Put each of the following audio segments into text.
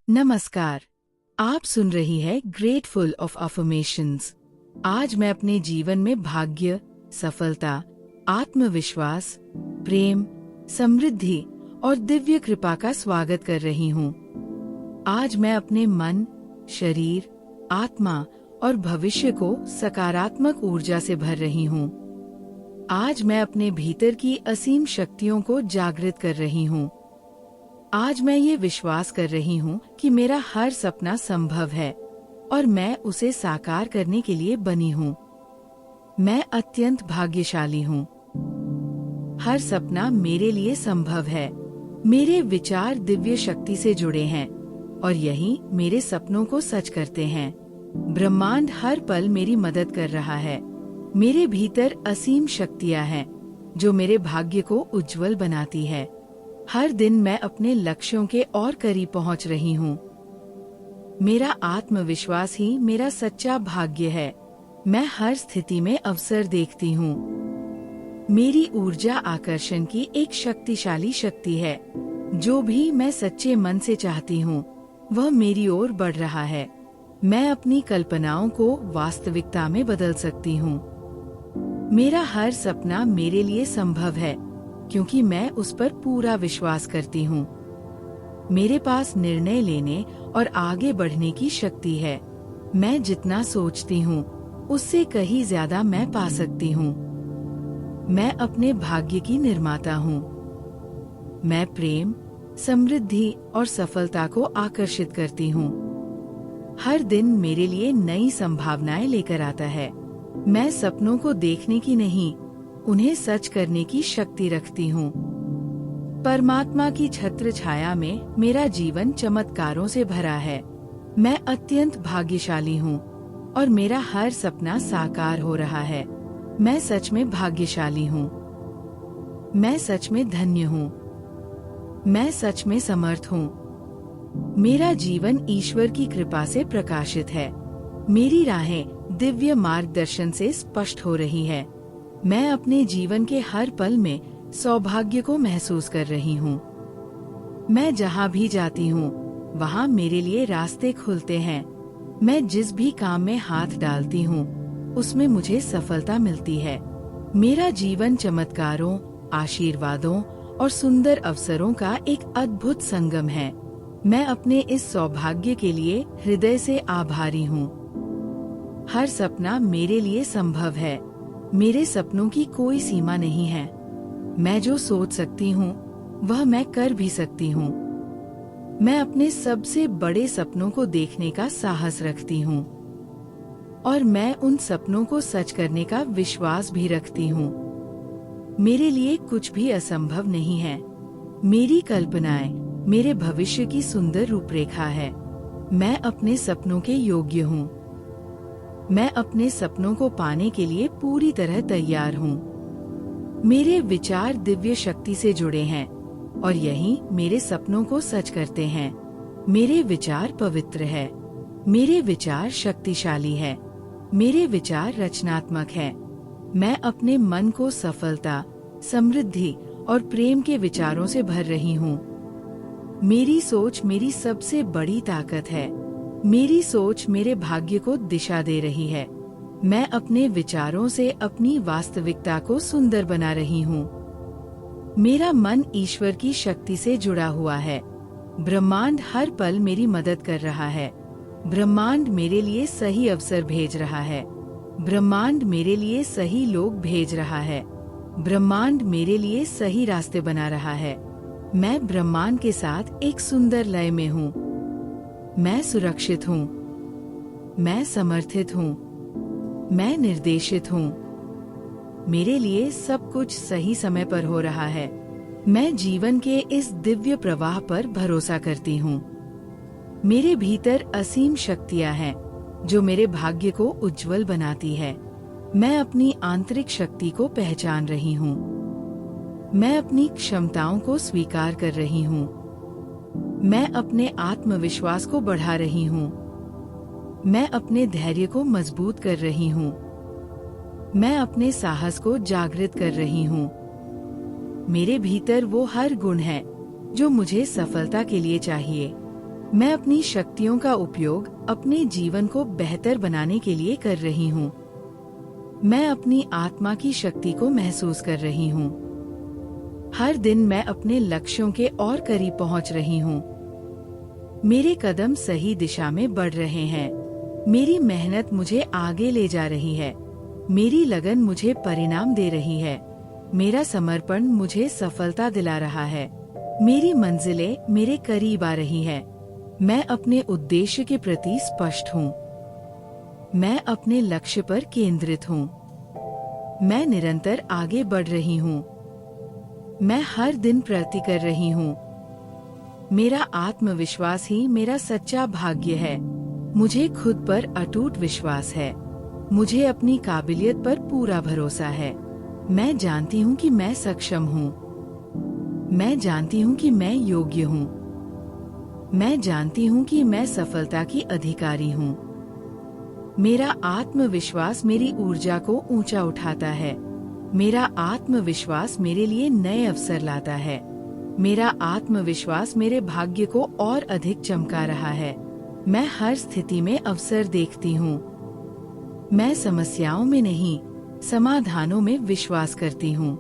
नमस्कार। आप सुन रही है ग्रेटफुल ऑफ अफर्मेशंस। आज मैं अपने जीवन में भाग्य, सफलता, आत्मविश्वास, प्रेम, समृद्धि और दिव्य कृपा का स्वागत कर रही हूँ। आज मैं अपने मन, शरीर, आत्मा और भविष्य को सकारात्मक ऊर्जा से भर रही हूँ। आज मैं अपने भीतर की असीम शक्तियों को जागृत कर रही हूँ। आज मैं ये विश्वास कर रही हूँ कि मेरा हर सपना संभव है और मैं उसे साकार करने के लिए बनी हूँ। मैं अत्यंत भाग्यशाली हूँ। हर सपना मेरे लिए संभव है। मेरे विचार दिव्य शक्ति से जुड़े हैं और यही मेरे सपनों को सच करते हैं। ब्रह्मांड हर पल मेरी मदद कर रहा है। मेरे भीतर असीम शक्तियाँ हैं जो मेरे भाग्य को उज्जवल बनाती है। हर दिन मैं अपने लक्ष्यों के और करीब पहुंच रही हूँ। मेरा आत्मविश्वास ही मेरा सच्चा भाग्य है। मैं हर स्थिति में अवसर देखती हूँ। मेरी ऊर्जा आकर्षण की एक शक्तिशाली शक्ति है। जो भी मैं सच्चे मन से चाहती हूँ वह मेरी ओर बढ़ रहा है। मैं अपनी कल्पनाओं को वास्तविकता में बदल सकती हूँ। मेरा हर सपना मेरे लिए संभव है क्योंकि मैं उस पर पूरा विश्वास करती हूँ। मेरे पास निर्णय लेने और आगे बढ़ने की शक्ति है। मैं जितना सोचती हूँ उससे कहीं ज्यादा मैं पा सकती हूँ। मैं अपने भाग्य की निर्माता हूँ। मैं प्रेम, समृद्धि और सफलता को आकर्षित करती हूँ। हर दिन मेरे लिए नई संभावनाएं लेकर आता है। मैं सपनों को देखने की नहीं, उन्हें सच करने की शक्ति रखती हूँ। परमात्मा की छत्र छाया में मेरा जीवन चमत्कारों से भरा है। मैं अत्यंत भाग्यशाली हूँ और मेरा हर सपना साकार हो रहा है। मैं सच में भाग्यशाली हूँ। मैं सच में धन्य हूँ। मैं सच में समर्थ हूँ। मेरा जीवन ईश्वर की कृपा से प्रकाशित है। मेरी राहें दिव्य मार्गदर्शन से स्पष्ट हो रही है। मैं अपने जीवन के हर पल में सौभाग्य को महसूस कर रही हूँ। मैं जहाँ भी जाती हूँ वहाँ मेरे लिए रास्ते खुलते हैं। मैं जिस भी काम में हाथ डालती हूँ उसमें मुझे सफलता मिलती है। मेरा जीवन चमत्कारों, आशीर्वादों और सुंदर अवसरों का एक अद्भुत संगम है। मैं अपने इस सौभाग्य के लिए हृदय से आभारी हूँ। हर सपना मेरे लिए संभव है। मेरे सपनों की कोई सीमा नहीं है। मैं जो सोच सकती हूँ वह मैं कर भी सकती हूँ। मैं अपने सबसे बड़े सपनों को देखने का साहस रखती हूँ और मैं उन सपनों को सच करने का विश्वास भी रखती हूँ। मेरे लिए कुछ भी असंभव नहीं है। मेरी कल्पनाएं मेरे भविष्य की सुंदर रूपरेखा है। मैं अपने सपनों के योग्य हूँ। मैं अपने सपनों को पाने के लिए पूरी तरह तैयार हूँ। मेरे विचार दिव्य शक्ति से जुड़े हैं और यही मेरे सपनों को सच करते हैं। मेरे विचार पवित्र है। मेरे विचार शक्तिशाली है। मेरे विचार रचनात्मक है। मैं अपने मन को सफलता, समृद्धि और प्रेम के विचारों से भर रही हूँ। मेरी सोच मेरी सबसे बड़ी ताकत है। मेरी सोच मेरे भाग्य को दिशा दे रही है। मैं अपने विचारों से अपनी वास्तविकता को सुंदर बना रही हूँ। मेरा मन ईश्वर की शक्ति से जुड़ा हुआ है। ब्रह्मांड हर पल मेरी मदद कर रहा है। ब्रह्मांड मेरे लिए सही अवसर भेज रहा है। ब्रह्मांड मेरे लिए सही लोग भेज रहा है। ब्रह्मांड मेरे लिए सही रास्ते बना रहा है। मैं ब्रह्मांड के साथ एक सुंदर लय में हूँ। मैं सुरक्षित हूँ। मैं समर्थित हूँ। मैं निर्देशित हूँ। मेरे लिए सब कुछ सही समय पर हो रहा है। मैं जीवन के इस दिव्य प्रवाह पर भरोसा करती हूँ। मेरे भीतर असीम शक्तियाँ हैं जो मेरे भाग्य को उज्जवल बनाती है। मैं अपनी आंतरिक शक्ति को पहचान रही हूँ। मैं अपनी क्षमताओं को स्वीकार कर रही हूँ। मैं अपने आत्मविश्वास को बढ़ा रही हूँ। मैं अपने धैर्य को मजबूत कर रही हूँ। मैं अपने साहस को जागृत कर रही हूँ। मेरे भीतर वो हर गुण है जो मुझे सफलता के लिए चाहिए। मैं अपनी शक्तियों का उपयोग अपने जीवन को बेहतर बनाने के लिए कर रही हूँ। मैं अपनी आत्मा की शक्ति को महसूस कर रही हूँ। हर दिन मैं अपने लक्ष्यों के और करीब पहुँच रही हूँ। मेरे कदम सही दिशा में बढ़ रहे हैं। मेरी मेहनत मुझे आगे ले जा रही है। मेरी लगन मुझे परिणाम दे रही है। मेरा समर्पण मुझे सफलता दिला रहा है। मेरी मंजिलें मेरे करीब आ रही हैं। मैं अपने उद्देश्य के प्रति स्पष्ट हूँ। मैं अपने लक्ष्य पर केंद्रित हूँ। मैं निरंतर आगे बढ़ रही हूँ। मैं हर दिन प्रगति कर रही हूँ। मेरा आत्मविश्वास ही मेरा सच्चा भाग्य है। मुझे खुद पर अटूट विश्वास है। मुझे अपनी काबिलियत पर पूरा भरोसा है। मैं जानती हूँ कि मैं सक्षम हूँ। मैं जानती हूँ कि मैं योग्य हूँ। मैं जानती हूँ कि मैं सफलता की अधिकारी हूँ। मेरा आत्मविश्वास मेरी ऊर्जा को ऊंचा उठाता है। मेरा आत्मविश्वास मेरे लिए नए अवसर लाता है। मेरा आत्मविश्वास मेरे भाग्य को और अधिक चमका रहा है। मैं हर स्थिति में अवसर देखती हूँ। मैं समस्याओं में नहीं, समाधानों में विश्वास करती हूँ।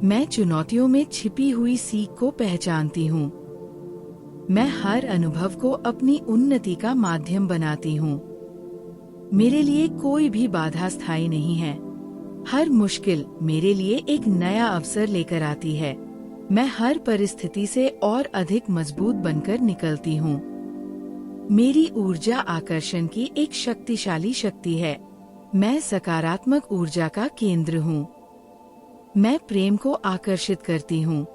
मैं चुनौतियों में छिपी हुई सीख को पहचानती हूँ। मैं हर अनुभव को अपनी उन्नति का माध्यम बनाती हूँ। मेरे लिए कोई भी बाधा स्थायी नहीं है। हर मुश्किल मेरे लिए एक नया अवसर लेकर आती है। मैं हर परिस्थिति से और अधिक मजबूत बनकर निकलती हूँ। मेरी ऊर्जा आकर्षण की एक शक्तिशाली शक्ति है। मैं सकारात्मक ऊर्जा का केंद्र हूँ। मैं प्रेम को आकर्षित करती हूँ।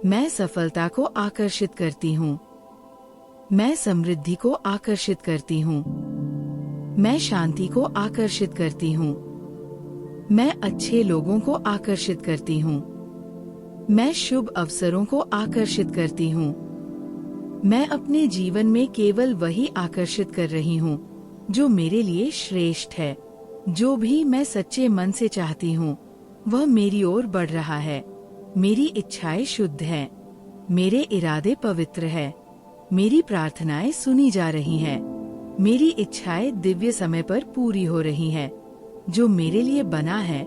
मैं सफलता को आकर्षित करती हूँ। मैं समृद्धि को आकर्षित करती हूँ। मैं शांति को आकर्षित करती हूँ। मैं अच्छे लोगों को आकर्षित करती हूँ। मैं शुभ अवसरों को आकर्षित करती हूँ। मैं अपने जीवन में केवल वही आकर्षित कर रही हूँ जो मेरे लिए श्रेष्ठ है। जो भी मैं सच्चे मन से चाहती हूँ वह मेरी ओर बढ़ रहा है। मेरी इच्छाएं शुद्ध हैं। मेरे इरादे पवित्र हैं। मेरी प्रार्थनाएं सुनी जा रही हैं। मेरी इच्छाएं दिव्य समय पर पूरी हो रही हैं। जो मेरे लिए बना है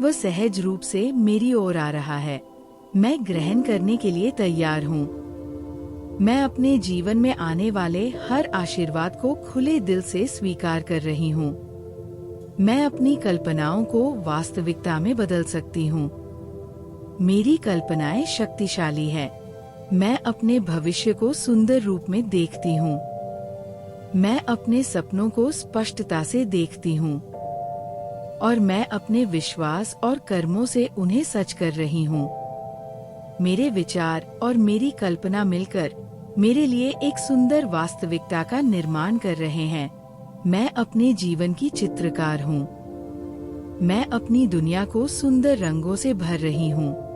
वह सहज रूप से मेरी ओर आ रहा है। मैं ग्रहण करने के लिए तैयार हूँ। मैं अपने जीवन में आने वाले हर आशीर्वाद को खुले दिल से स्वीकार कर रही हूँ। मैं अपनी कल्पनाओं को वास्तविकता में बदल सकती हूँ। मेरी कल्पनाएं शक्तिशाली है। मैं अपने भविष्य को सुंदर रूप में देखती हूँ। मैं अपने सपनों को स्पष्टता से देखती हूँ और मैं अपने विश्वास और कर्मों से उन्हें सच कर रही हूँ। मेरे विचार और मेरी कल्पना मिलकर मेरे लिए एक सुंदर वास्तविकता का निर्माण कर रहे हैं। मैं अपने जीवन की चित्रकार हूँ। मैं अपनी दुनिया को सुंदर रंगों से भर रही हूँ।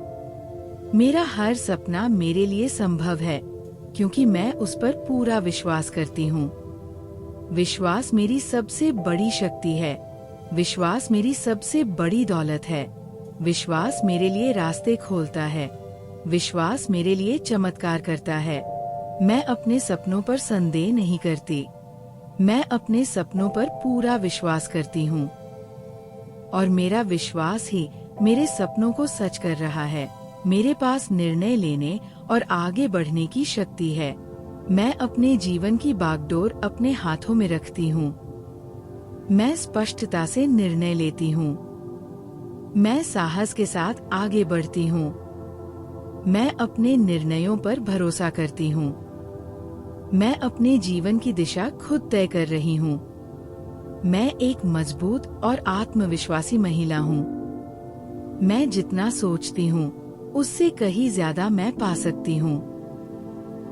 मेरा हर सपना मेरे लिए संभव है क्योंकि मैं उस पर पूरा विश्वास करती हूँ। विश्वास मेरी सबसे बड़ी शक्ति है। विश्वास मेरी सबसे बड़ी दौलत है। विश्वास मेरे लिए रास्ते खोलता है। विश्वास मेरे लिए चमत्कार करता है। मैं अपने सपनों पर संदेह नहीं करती। मैं अपने सपनों पर पूरा विश्वास करती हूँ और मेरा विश्वास ही मेरे सपनों को सच कर रहा है। मेरे पास निर्णय लेने और आगे बढ़ने की शक्ति है। मैं अपने जीवन की बागडोर अपने हाथों में रखती हूँ। मैं स्पष्टता से निर्णय लेती हूँ। मैं साहस के साथ आगे बढ़ती हूँ। मैं अपने निर्णयों पर भरोसा करती हूँ। मैं अपने जीवन की दिशा खुद तय कर रही हूँ। मैं एक मजबूत और आत्मविश्वासी महिला हूँ। मैं जितना सोचती हूँ उससे कहीं ज्यादा मैं पा सकती हूँ।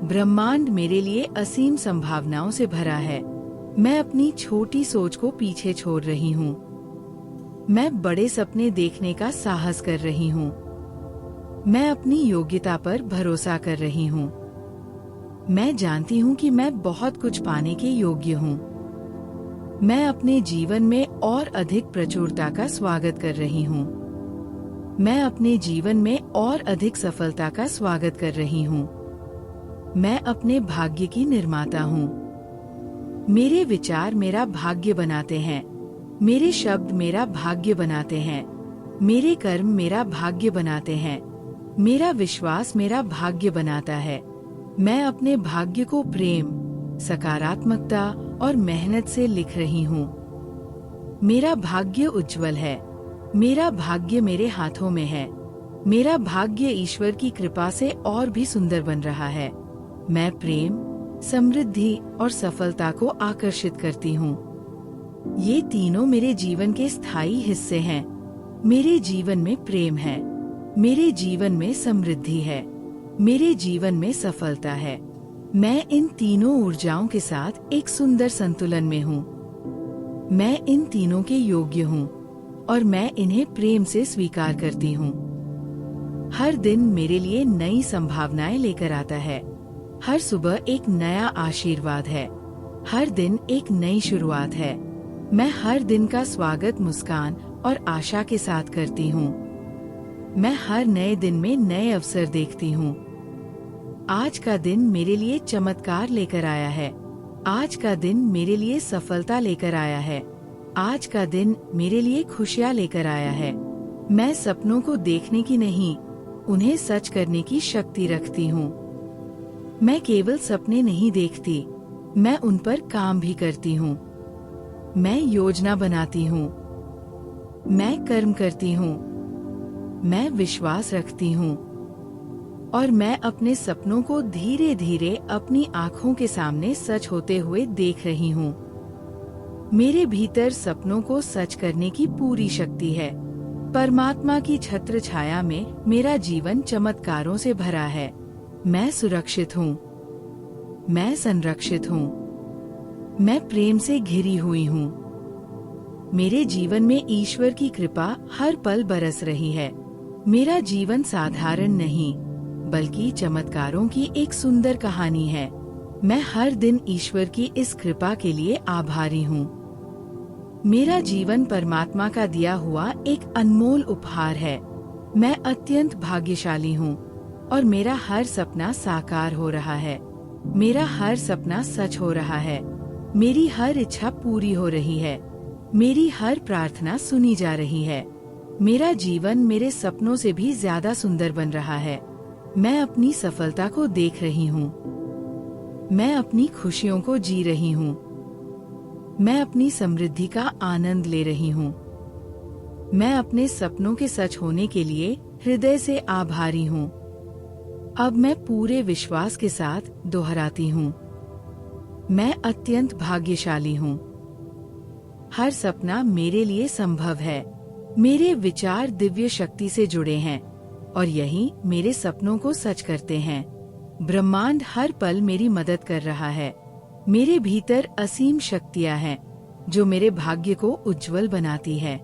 ब्रह्मांड मेरे लिए असीम संभावनाओं से भरा है। मैं अपनी छोटी सोच को पीछे छोड़ रही हूँ। मैं बड़े सपने देखने का साहस कर रही हूँ। मैं अपनी योग्यता पर भरोसा कर रही हूँ। मैं जानती हूँ कि मैं बहुत कुछ पाने के योग्य हूँ। मैं अपने जीवन में और अधिक प्रचुरता का स्वागत कर रही हूँ। मैं अपने जीवन में और अधिक सफलता का स्वागत कर रही हूँ। मैं अपने भाग्य की निर्माता हूँ। मेरे विचार मेरा भाग्य बनाते हैं। मेरे शब्द मेरा भाग्य बनाते हैं। मेरे कर्म मेरा भाग्य बनाते हैं। मेरा विश्वास मेरा भाग्य बनाता है। मैं अपने भाग्य को प्रेम, सकारात्मकता और मेहनत से लिख रही हूँ। मेरा भाग्य उज्जवल है। मेरा भाग्य मेरे हाथों में है। मेरा भाग्य ईश्वर की कृपा से और भी सुंदर बन रहा है। मैं प्रेम, समृद्धि और सफलता को आकर्षित करती हूँ। ये तीनों मेरे जीवन के स्थायी हिस्से हैं। मेरे जीवन में प्रेम है। मेरे जीवन में समृद्धि है। मेरे जीवन में सफलता है। मैं इन तीनों ऊर्जाओं के साथ एक सुंदर संतुलन में हूँ। मैं इन तीनों के योग्य हूँ और मैं इन्हें प्रेम से स्वीकार करती हूँ। हर दिन मेरे लिए नई संभावनाएं लेकर आता है। हर सुबह एक नया आशीर्वाद है। हर दिन एक नई शुरुआत है। मैं हर दिन का स्वागत मुस्कान और आशा के साथ करती हूँ। मैं हर नए दिन में नए अवसर देखती हूँ। आज का दिन मेरे लिए चमत्कार लेकर आया है। आज का दिन मेरे लिए सफलता लेकर आया है। आज का दिन मेरे लिए खुशियाँ लेकर आया है। मैं सपनों को देखने की नहीं, उन्हें सच करने की शक्ति रखती हूँ। मैं केवल सपने नहीं देखती, मैं उन पर काम भी करती हूँ। मैं योजना बनाती हूँ। मैं कर्म करती हूँ। मैं विश्वास रखती हूँ और मैं अपने सपनों को धीरे धीरे अपनी आँखों के सामने सच होते हुए देख रही हूँ। मेरे भीतर सपनों को सच करने की पूरी शक्ति है। परमात्मा की छत्र छाया में मेरा जीवन चमत्कारों से भरा है। मैं सुरक्षित हूँ। मैं संरक्षित हूँ। मैं प्रेम से घिरी हुई हूँ। मेरे जीवन में ईश्वर की कृपा हर पल बरस रही है। मेरा जीवन साधारण नहीं, बल्कि चमत्कारों की एक सुंदर कहानी है। मैं हर दिन ईश्वर की इस कृपा के लिए आभारी हूँ। मेरा जीवन परमात्मा का दिया हुआ एक अनमोल उपहार है। मैं अत्यंत भाग्यशाली हूँ और मेरा हर सपना साकार हो रहा है। मेरा हर सपना सच हो रहा है। मेरी हर इच्छा पूरी हो रही है। मेरी हर प्रार्थना सुनी जा रही है। मेरा जीवन मेरे सपनों से भी ज्यादा सुंदर बन रहा है। मैं अपनी सफलता को देख रही हूँ। मैं अपनी खुशियों को जी रही हूँ। मैं अपनी समृद्धि का आनंद ले रही हूँ। मैं अपने सपनों के सच होने के लिए हृदय से आभारी हूँ। अब मैं पूरे विश्वास के साथ दोहराती हूँ, मैं अत्यंत भाग्यशाली हूँ। हर सपना मेरे लिए संभव है। मेरे विचार दिव्य शक्ति से जुड़े हैं और यही मेरे सपनों को सच करते हैं। ब्रह्मांड हर पल मेरी मदद कर रहा है। मेरे भीतर असीम शक्तियाँ हैं जो मेरे भाग्य को उज्जवल बनाती है।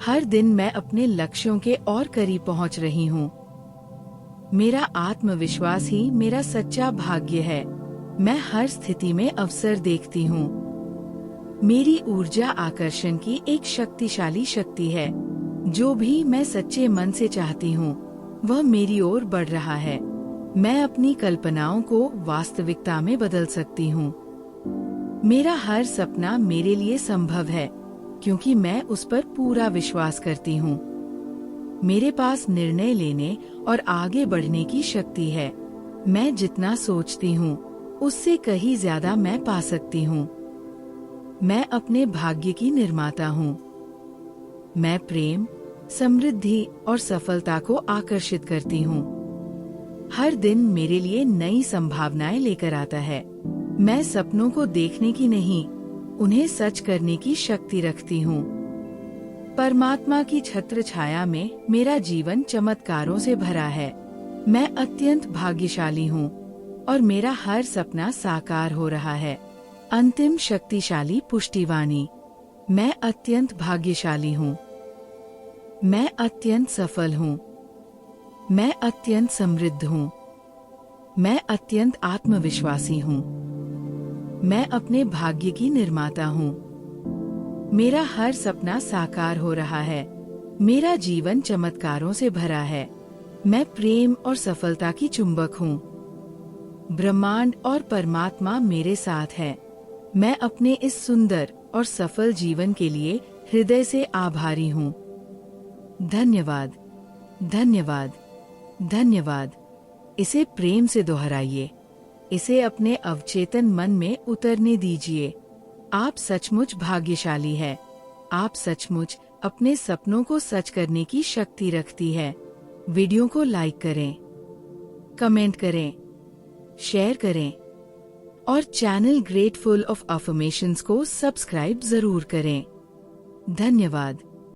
हर दिन मैं अपने लक्ष्यों के और करीब पहुंच रही हूँ। मेरा आत्मविश्वास ही मेरा सच्चा भाग्य है। मैं हर स्थिति में अवसर देखती हूँ। मेरी ऊर्जा आकर्षण की एक शक्तिशाली शक्ति है। जो भी मैं सच्चे मन से चाहती हूँ वह मेरी ओर बढ़ रहा है। मैं अपनी कल्पनाओं को वास्तविकता में बदल सकती हूँ। मेरा हर सपना मेरे लिए संभव है क्योंकि मैं उस पर पूरा विश्वास करती हूँ। मेरे पास निर्णय लेने और आगे बढ़ने की शक्ति है। मैं जितना सोचती हूँ उससे कहीं ज्यादा मैं पा सकती हूँ। मैं अपने भाग्य की निर्माता हूँ। मैं प्रेम, समृद्धि और सफलता को आकर्षित करती हूँ। हर दिन मेरे लिए नई संभावनाएं लेकर आता है। मैं सपनों को देखने की नहीं, उन्हें सच करने की शक्ति रखती हूँ। परमात्मा की छत्र छाया में मेरा जीवन चमत्कारों से भरा है। मैं अत्यंत भाग्यशाली हूँ और मेरा हर सपना साकार हो रहा है। अंतिम शक्तिशाली पुष्टिवाणी। मैं अत्यंत भाग्यशाली हूँ। मैं अत्यंत सफल हूँ। मैं अत्यंत समृद्ध हूँ। मैं अत्यंत आत्मविश्वासी हूँ। मैं अपने भाग्य की निर्माता हूँ। मेरा हर सपना साकार हो रहा है। मेरा जीवन चमत्कारों से भरा है। मैं प्रेम और सफलता की चुंबक हूँ। ब्रह्मांड और परमात्मा मेरे साथ है। मैं अपने इस सुंदर और सफल जीवन के लिए हृदय से आभारी हूँ। धन्यवाद, धन्यवाद, धन्यवाद। इसे प्रेम से दोहराइए। इसे अपने अवचेतन मन में उतरने दीजिए। आप सचमुच भाग्यशाली है। आप सचमुच अपने सपनों को सच करने की शक्ति रखती है। वीडियो को लाइक करें, कमेंट करें, शेयर करें और चैनल ग्रेटफुल ऑफ अफर्मेशंस को सब्सक्राइब जरूर करें। धन्यवाद।